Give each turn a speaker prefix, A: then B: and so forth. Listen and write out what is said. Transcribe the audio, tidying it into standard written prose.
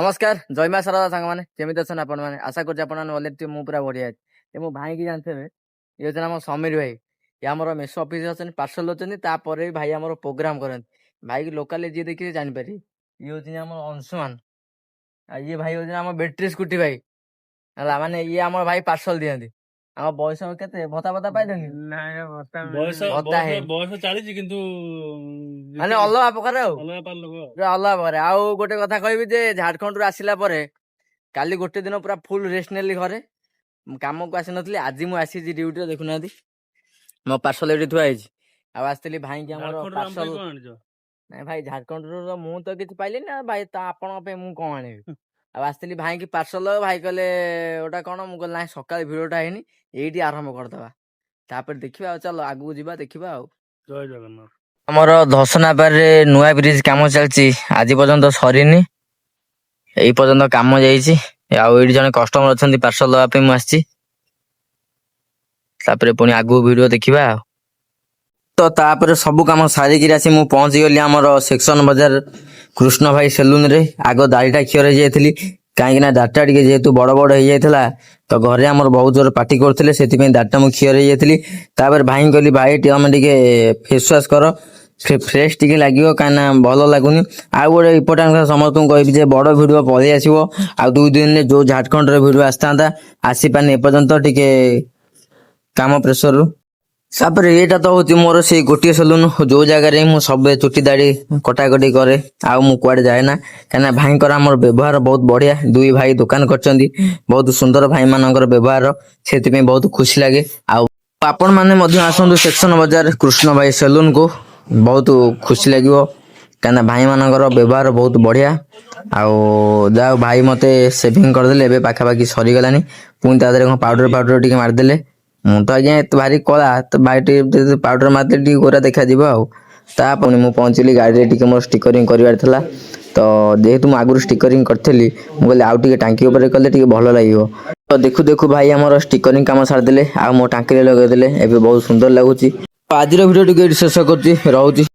A: नमस्कार जय माँ शारदा सांग मैंने केमी अच्छा आपण मैंने आशा कर मु पूरा बढ़िया है मो भाई की जानते हैं ये होते आम समीर भाई ये आम मेस ऑफिस अच्छे पार्सल अच्छे भाई आम प्रोग्राम करते भाई की लोकाल जी देखिए जानीपारे ये हूँ आम अंशुमान ये भाई हूँ आम बैटेरी स्कूटी भाई है माने ये आम भाई पार्सल दिखती आम बयस के भत्ता भत्ता पाइल
B: ନାଇଁ ଭତ୍ତା
C: ବୟସ
B: ମିଳୁନି।
A: ଭତ୍ତା
C: ବୟସ
A: ହେଇନି
C: ବୟସ ଚାଲିଛି କିନ୍ତୁ
A: ମାନେ ଅଲଗା ପ୍ରକାର ଆଉ
C: ଅଲଗା ପାର ଲୋକ
A: ପୁରା ଅଲଗା ପ୍ରକାର ଆଉ ଗୋଟେ କଥା କହିବି ଯେ ଝାଡଖଣ୍ଡରୁ ଆସିଲା ପରେ କାଲି ଗୋଟେ ଦିନ ପୁରା ଫୁଲ ରେଷ୍ଟ ନେଲି ଘରେ କାମକୁ ଆସିନଥିଲି ଆଜି ମୁଁ ଆସିଛି ଡ୍ୟୁଟିରେ ଦେଖୁନାହାନ୍ତି ମୋ ପାର୍ସଲ ଏଠି ଥୁଆ ହେଇଛି ଆଉ ଆସିଥିଲି ଭାଇକି ଆମର
C: ଝାଡଖଣ୍ଡରୁ ଆମ
A: ପାର୍ସଲ
C: ପାଇଁ କଣ ଆଣିଛ?
A: ନାଇଁ ଭାଇ ଝାଡଖଣ୍ଡରୁ ମୁଁ ତ କିଛି ପାଇଲିନି ନା ଭାଇ ତ ଆପଣଙ୍କ ପାଇଁ ମୁଁ କଣ ଆଣିବି ଆଉ ଆସିଥିଲି ଭାଇକି ପାର୍ସଲ ଭାଇ କହିଲେ ଓଟା କଣ ମୁଁ କହିଲି ନାଇଁ ସକାଳେ ଭିଡଟା ହେଇନି ଏଇଠି ଆରମ୍ଭ କରିଦବା ତାପରେ ଦେଖିବା ଆଉ ଚାଲ ଆଗକୁ ଯିବା ଦେଖିବା ଆଉ
C: ଜୟ ଜଗନ୍ନାଥ।
A: ଆମର ଧସନାବାରରେ ନୂଆ ବ୍ରିଜ କାମ ଚାଲିଛି ଆଜି ପର୍ଯ୍ୟନ୍ତ ସରିନି ଏଇ ପର୍ଯ୍ୟନ୍ତ କାମ ଯାଇଛି ଆଉ ଏଇଠି ଜଣେ କଷ୍ଟମର ଅଛନ୍ତି ପାର୍ସଲ ଦବା ପାଇଁ ମୁଁ ଆସିଛି ତାପରେ ପୁଣି ଆଗକୁ ଭିଡିଓ ଦେଖିବା ଆଉ ତ ତାପରେ ସବୁ କାମ ସାରିକିରି ଆସି ମୁଁ ପହଞ୍ଚିଗଲି ଆମର ସେକ୍ସନ ବଜାର କୃଷ୍ଣ ଭାଇ ସେଲୁନ ରେ ଆଗ ଦାଢିଟା କ୍ଷୀର ହେଇଯାଇଥିଲି କାହିଁକି ନା ଦାଢିଟା ଟିକେ ଯେହେତୁ ବଡ ବଡ ହେଇଯାଇଥିଲା ତ ଘରେ ଆମର ବହୁତ ଜୋର ପାଟି କରୁଥିଲେ ସେଥିପାଇଁ ଦାଢିଟା ମୁଁ କ୍ଷୀର ହେଇଯାଇଥିଲି ତାପରେ ଭାଇଙ୍କୁ କହିଲି ଭାଇ ତମେ ଟିକେ ଫେସ ୱାଶ କର ଫ୍ରେଶ ଟିକେ ଲାଗିବ କାହିଁକିନା ଭଲ ଲାଗୁନି ଆଉ ଗୋଟେ ଇମ୍ପୋର୍ଟାଣ୍ଟ କଥା ସମସ୍ତଙ୍କୁ କହିବି ଯେ ବଡ ଭିଡିଓ ପଳେଇ ଆସିବ ଆଉ 2 ଦିନରେ ଯୋଉ ଝାଡଖଣ୍ଡରେ ଭିଡିଓ ଆସିଥାନ୍ତା ଆସିପାରୁନି ଏପର୍ଯ୍ୟନ୍ତ ଟିକେ କାମ ପ୍ରେସରରୁ ତାପରେ ଏଇଟା ତ ହଉଛି ମୋର ସେଇ ଗୋଟିଏ ସେଲୁନ ଯୋଉ ଜାଗାରେ ମୁଁ ସବୁ ଚୁଟି ଦାଢି କଟାକଟି କରେ ଆଉ ମୁଁ କୁଆଡେ ଯାଏ ନା କାହିଁକିନା ଭାଇଙ୍କର ଆମର ବ୍ୟବହାର ବହୁତ ବଢିଆ ଦୁଇ ଭାଇ ଦୋକାନ କରିଛନ୍ତି ବହୁତ ସୁନ୍ଦର ଭାଇ ମାନଙ୍କର ବ୍ୟବହାର ସେଥିପାଇଁ ବହୁତ ଖୁସି ଲାଗେ ଆଉ ଆପଣ ମାନେ ମଧ୍ୟ ଆସନ୍ତୁ ସେକ୍ସନ ବଜାର କୃଷ୍ଣ ଭାଇ ସେଲୁନ କୁ ବହୁତ ଖୁସି ଲାଗିବ କାହିଁକିନା ଭାଇ ମାନଙ୍କର ବ୍ୟବହାର ବହୁତ ବଢିଆ ଆଉ ଯାହା ଭାଇ ମତେ ସେଭିଂ କରିଦେଲେ ଏବେ ପାଖାପାଖି ସରିଗଲାନି ପୁଣି ତା ଦେହରେ କଣ ପାଉଡର ଟିକେ ମାରିଦେଲେ ମୁଁ ତ ଆଜ୍ଞା ଏତେ ଭାରି କଳା ତ ଭାଇ ଟିକେ ପାଉଡର ମାରିଦେଲେ ଟିକେ ଗୋରା ଦେଖାଯିବ ଆଉ ତାପରେ ମୁଁ ପହଞ୍ଚିଲି ଗାଡିରେ ଟିକେ ମୋର ଷ୍ଟିକରିଂ କରିବାର ଥିଲା ତ ଯେହେତୁ ମୁଁ ଆଗରୁ ଷ୍ଟିକରିଂ କରିଥିଲି ମୁଁ କହିଲି ଆଉ ଟିକେ ଟାଙ୍କି ଉପରେ କଲେ ଟିକେ ଭଲ ଲାଗିବ ତ ଦେଖୁ ଦେଖୁ ଭାଇ ଆମର ଷ୍ଟିକରିଂ କାମ ସାରିଦେଲେ ଆଉ ମୋ ଟାଙ୍କିରେ ଲଗେଇଦେଲେ ଏବେ ବହୁତ ସୁନ୍ଦର ଲାଗୁଛି ଆଜିର ଭିଡିଓ ଟିକେ ଶେଷ କରୁଛି ରହୁଛି।